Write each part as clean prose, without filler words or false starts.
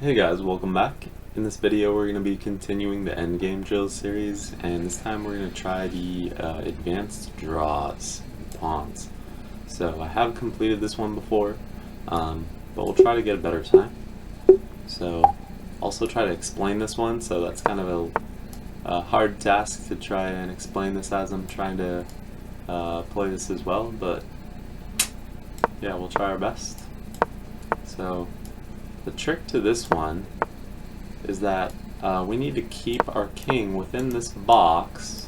Hey guys, welcome back. In this video we're going to be continuing the Endgame drills series, and this time we're going to try the advanced draws, pawns. So I have completed this one before, but we'll try to get a better time. So also try to explain this one, so that's kind of a hard task to try and explain this as I'm trying to play this as well, but yeah, we'll try our best. So the trick to this one is that we need to keep our king within this box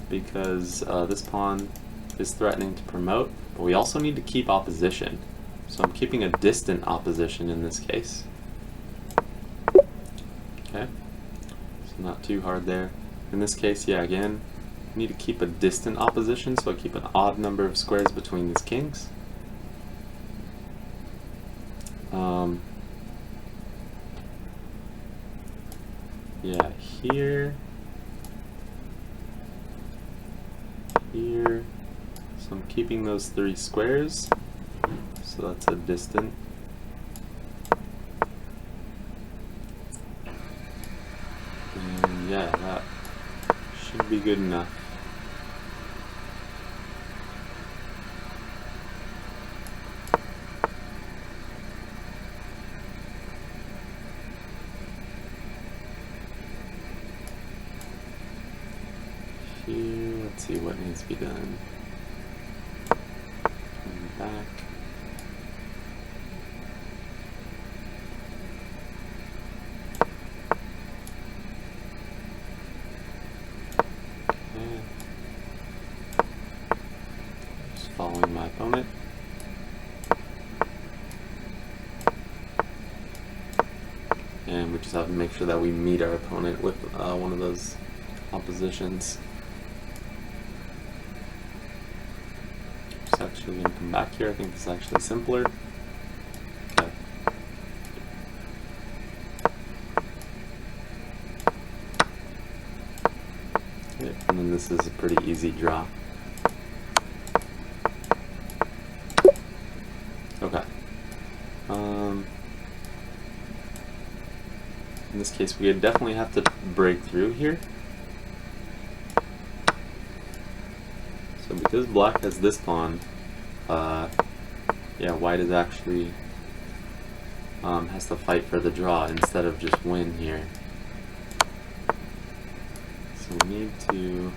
because this pawn is threatening to promote, but we also need to keep opposition. So I'm keeping a distant opposition in this case. Okay, so not too hard there. In this case, yeah, again, I need to keep a distant opposition, so I keep an odd number of squares between these kings. Yeah, here, here, so I'm keeping those 3 squares, so that's a distant. And yeah, that should be good enough. Here, let's see what needs to be done. Turn back. Okay. Just following my opponent. And we just have to make sure that we meet our opponent with one of those oppositions. Just actually going to come back here. I think this is actually simpler. Okay. Okay, and then this is a pretty easy draw. Okay. In this case, we definitely have to break through here. So because black has this pawn, yeah, white is actually has to fight for the draw instead of just win here. So we need to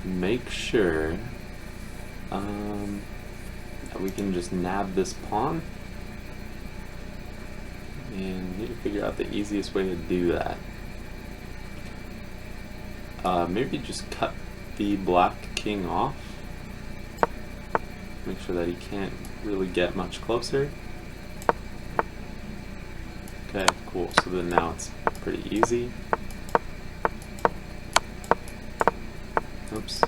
make sure that we can just nab this pawn, and need to figure out the easiest way to do that. Maybe just cut the black king off. Make sure that he can't really get much closer. Okay, cool. So then now it's pretty easy. Oops.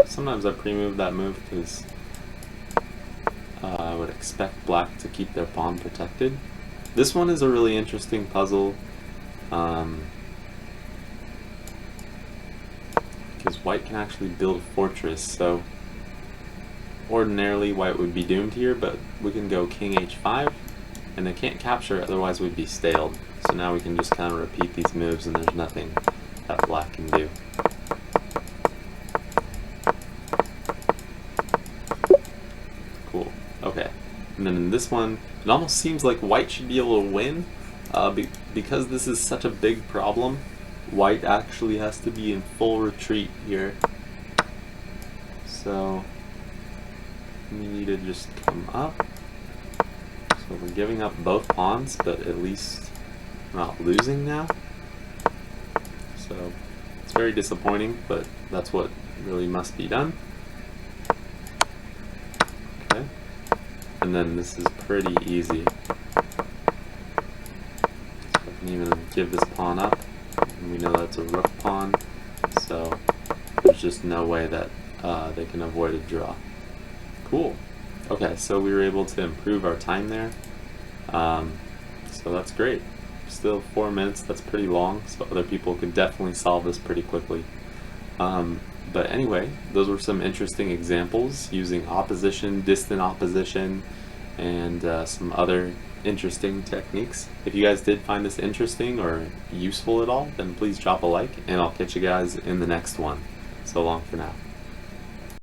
Sometimes I pre-move that move because I would expect black to keep their pawn protected. This one is a really interesting puzzle because white can actually build a fortress, so ordinarily white would be doomed here, but we can go king h5 and they can't capture, otherwise we'd be staled. So now we can just kind of repeat these moves and there's nothing that black can do. Cool. Okay. And then in this one, it almost seems like white should be able to win. Because this is such a big problem, white actually has to be in full retreat here. So we need to just come up. So we're giving up both pawns, but at least we're not losing now. So it's very disappointing, but that's what really must be done. Okay. And then this is pretty easy. So I can even give this pawn up, and we know that's a rook pawn, so there's just no way that they can avoid a draw. Cool. Okay, so we were able to improve our time there, so that's great. Still 4 minutes, that's pretty long, so other people could definitely solve this pretty quickly. But anyway, those were some interesting examples using opposition, distant opposition, and some other interesting techniques. If you guys did find this interesting or useful at all, then please drop a like, and I'll catch you guys in the next one. So long for now.